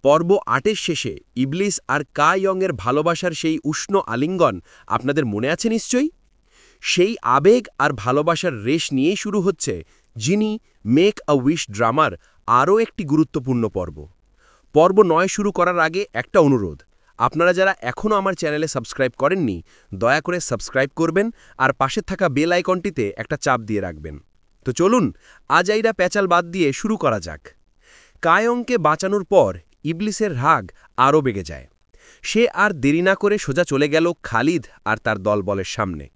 পর্ব ৮-এর শেষে ইবলিস আর কায়ংয়ের ভালোবাসার সেই উষ্ণ আলিঙ্গন আপনাদের মনে আছে নিশ্চয়ই? সেই আবেগ আর ভালোবাসার রেশ নিয়েই শুরু হচ্ছে জিনি মেক আ উইশ ড্রামার আরও একটি গুরুত্বপূর্ণ পর্ব। পর্ব ৯ শুরু করার আগে একটা অনুরোধ, আপনারা যারা এখনও আমার চ্যানেলে সাবস্ক্রাইব করেননি দয়া করে সাবস্ক্রাইব করবেন আর পাশে থাকা বেল আইকনটিতে একটা চাপ দিয়ে রাখবেন। তো চলুন আজাইরা প্যাচাল বাদ দিয়ে শুরু করা যাক। কায়ংকে বাঁচানোর পর ইবলিসের রাগ আরও বেগে যায়। সে আর দেরি না করে সোজা চলে গেল খালিদ আর তার দলবলের সামনে।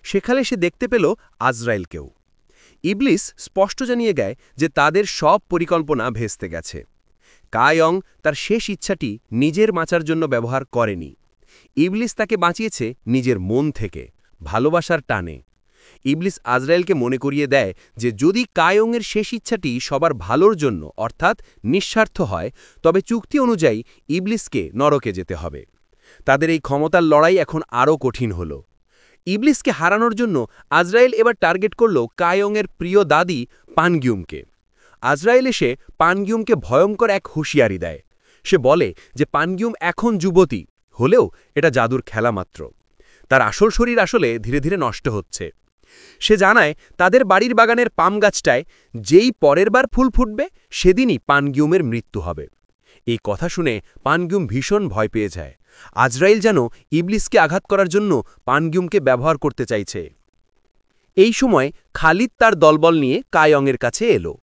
সেখানে সে দেখতে পেল আজরাইলকেও। ইবলিস স্পষ্ট জানিয়ে দেয় যে তাদের সব পরিকল্পনা ভেস্তে গেছে। কায়ং তার শেষ ইচ্ছাটি নিজের বাঁচার জন্য ব্যবহার করেনি। ইবলিস তাকে বাঁচিয়েছে নিজের মন থেকে, ভালোবাসার টানে। ইবলিস আজরাইলকে মনে করিয়ে দেয় যে যদি কায়ংয়ের শেষ ইচ্ছাটি সবার ভালোর জন্য অর্থাৎ নিঃস্বার্থ হয়, তবে চুক্তি অনুযায়ী ইবলিসকে নরকে যেতে হবে। তাদের এই ক্ষমতার লড়াই এখন আরও কঠিন হল। ইবলিসকে হারানোর জন্য আজরাইল এবার টার্গেট করল কায়ংয়ের প্রিয় দাদি পানগিউমকে। আজরাইল এসে পানগিউমকে ভয়ঙ্কর এক হুঁশিয়ারি দেয়। সে বলে যে পানগিউম এখন যুবতী হলেও এটা জাদুর খেলা মাত্র। তার আসল শরীর আসলে ধীরে ধীরে নষ্ট হচ্ছে। সে জানায় তাদের বাড়ির বাগানের পাম গাছটায় যেই পরের বার ফুল ফুটবে সেদিনই পানগিউমের মৃত্যু হবে। এই কথা শুনে পানগিউম ভীষণ ভয় পেয়ে যায়। আজরাইল যেন ইবলিসকে আঘাত করার জন্য পানগিউমকে ব্যবহার করতে চাইছে। এই সময় খালিদ তার দলবল নিয়ে কায়ংয়ের কাছে এলো।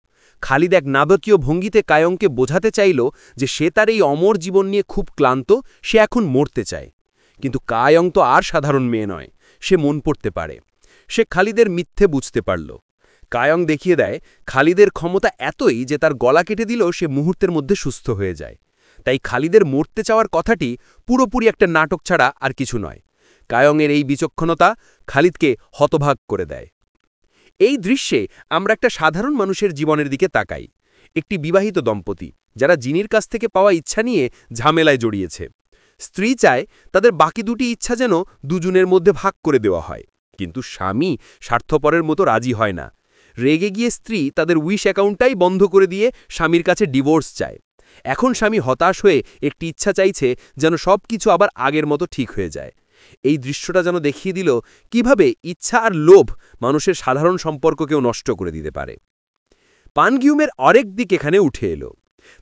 খালিদ এক নাটকীয় ভঙ্গিতে কায়ংকে বোঝাতে চাইল যে সে তার এই অমর জীবন নিয়ে খুব ক্লান্ত, সে এখন মরতে চায়। কিন্তু কায়ং তো আর সাধারণ মেয়ে নয়, সে মন পড়তে পারে। সে খালিদের মিথ্যে বুঝতে পারল। কায়ং দেখিয়ে দেয় খালিদের ক্ষমতা এতই যে তার গলা কেটে দিলেও সে মুহূর্তের মধ্যে সুস্থ হয়ে যায়। তাই খালিদের মরতে চাওয়ার কথাটি পুরোপুরি একটা নাটক ছাড়া আর কিছু নয়। কায়ংয়ের এই বিচক্ষণতা খালিদকে হতভাগ করে দেয়। এই দৃশ্যে আমরা একটা সাধারণ মানুষের জীবনের দিকে তাকাই। একটি বিবাহিত দম্পতি যারা জিনির কাছ থেকে পাওয়া ইচ্ছা নিয়ে ঝামেলায় জড়িয়েছে। স্ত্রী চায় তাদের বাকি দুটি ইচ্ছা যেন দুজনের মধ্যে ভাগ করে দেওয়া হয়, কিন্তু স্বামী স্বার্থপরের মতো রাজি হয় না। রেগে গিয়ে স্ত্রী তাদের উইশ অ্যাকাউন্টটাই বন্ধ করে দিয়ে স্বামীর কাছে ডিভোর্স চায়। এখন স্বামী হতাশ হয়ে একটি ইচ্ছা চাইছে যেন সব কিছু আবার আগের মতো ঠিক হয়ে যায়। এই দৃশ্যটা যেন দেখিয়ে দিল কিভাবে ইচ্ছা আর লোভ মানুষের সাধারণ সম্পর্ককেও নষ্ট করে দিতে পারে। পানগিউমের আরেক দিক এখানে উঠে এলো।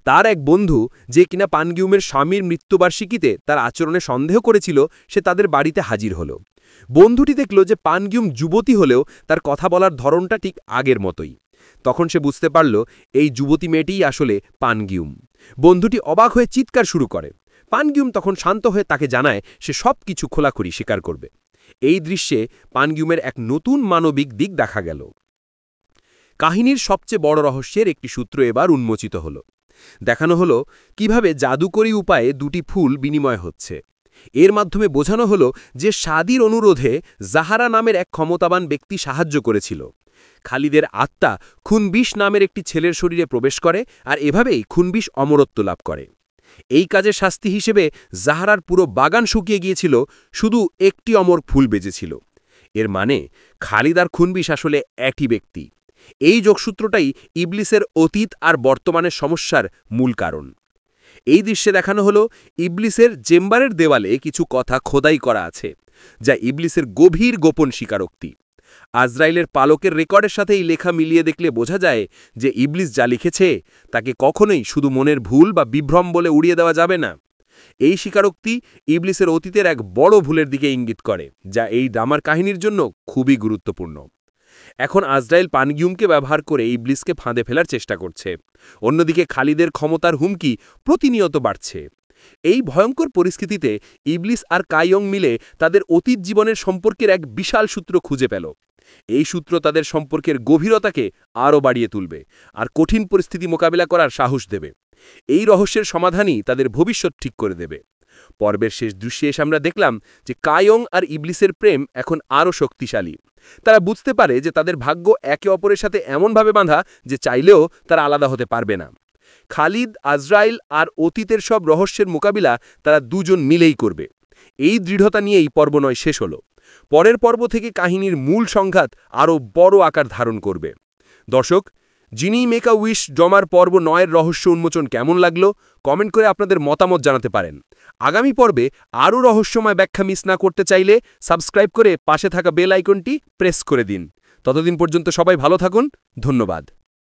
তার এক বন্ধু, যে কিনা পানগিউমের স্বামীর মৃত্যুবার্ষিকীতে তার আচরণে সন্দেহ করেছিল, সে তাদের বাড়িতে হাজির হল। বন্ধুটি দেখল যে পানগিউম যুবতী হলেও তার কথা বলার ধরনটা ঠিক আগের মতোই। তখন সে বুঝতে পারল এই যুবতী মেয়েটিই আসলে পানগিউম। বন্ধুটি অবাক হয়ে চিৎকার শুরু করে। পানগিউম তখন শান্ত হয়ে তাকে জানায় সে সব কিছু খোলাখুলি স্বীকার করবে। এই দৃশ্যে পানগিউমের এক নতুন মানবিক দিক দেখা গেল। কাহিনীর সবচেয়ে বড় রহস্যের একটি সূত্র এবার উন্মোচিত হল। দেখানো হলো কিভাবে জাদুকরী উপায়ে দুটি ফুল বিনিময় হচ্ছে। এর মাধ্যমে বোঝানো হলো যে সাদির অনুরোধে জাহারা নামের এক ক্ষমতাবান ব্যক্তি সাহায্য করেছিল। খালিদের আত্মা খুনবিশ নামের একটি ছেলের শরীরে প্রবেশ করে আর এভাবেই খুনবিশ অমরত্ব লাভ করে। এই কাজের শাস্তি হিসেবে জাহারার পুরো বাগান শুকিয়ে গিয়েছিল, শুধু একটি অমর ফুল বেজেছিল। এর মানে খালিদ আর খুনবিশ আসলে একই ব্যক্তি। এই যোগসূত্রটাই ইবলিসের অতীত আর বর্তমানের সমস্যার মূল কারণ। এই দৃশ্যে দেখানো হলো ইবলিসের চেম্বারের দেওয়ালে কিছু কথা খোদাই করা আছে, যা ইবলিসের গভীর গোপন স্বীকারোক্তি। আজরাইলের পালকের রেকর্ডের সাথে এই লেখা মিলিয়ে দেখলে বোঝা যায় যে ইবলিস যা লিখেছে তাকে কখনোই শুধু মনের ভুল বা বিভ্রম বলে উড়িয়ে দেওয়া যাবে না। এই স্বীকারোক্তি ইবলিসের অতীতের এক বড় ভুলের দিকে ইঙ্গিত করে, যা এই ড্রামার কাহিনীর জন্য খুবই গুরুত্বপূর্ণ। এখন আজরাইল পানগিউমকে ব্যবহার করে ইবলিসকে ফাঁদে ফেলার চেষ্টা করছে। অন্যদিকে খালিদের ক্ষমতার হুমকি প্রতিনিয়ত বাড়ছে। এই ভয়ঙ্কর পরিস্থিতিতে ইবলিস আর কায়ং মিলে তাদের অতীত জীবনের সম্পর্কের এক বিশাল সূত্র খুঁজে পেল। এই সূত্র তাদের সম্পর্কের গভীরতাকে আরও বাড়িয়ে তুলবে আর কঠিন পরিস্থিতি মোকাবিলা করার সাহস দেবে। এই রহস্যের সমাধানই তাদের ভবিষ্যৎ ঠিক করে দেবে। পর্বের শেষ দৃশ্যে এসে আমরা দেখলাম যে কায়ং আর ইবলিসের প্রেম এখন আরও শক্তিশালী। তারা বুঝতে পারে যে তাদের ভাগ্য একে অপরের সাথে এমনভাবে বাঁধা যে চাইলেও তারা আলাদা হতে পারবে না। খালিদ, আজরাইল আর অতীতের সব রহস্যের মোকাবিলা তারা দুজন মিলেই করবে। এই দৃঢ়তা নিয়েই পর্ব ৯ শেষ হল। পরের পর্ব থেকে কাহিনীর মূল সংঘাত আরও বড় আকার ধারণ করবে। দর্শক, জিনি মেক আ উইশ জমার পর্ব ৯-এর রহস্য উন্মোচন কেমন লাগলো কমেন্ট করে আপনাদের মতামত জানাতে পারেন। আগামী পর্বে আরও রহস্যময় ব্যাখ্যা মিস না করতে চাইলে সাবস্ক্রাইব করে পাশে থাকা বেল আইকনটি প্রেস করে দিন। ততদিন পর্যন্ত সবাই ভালো থাকুন। ধন্যবাদ।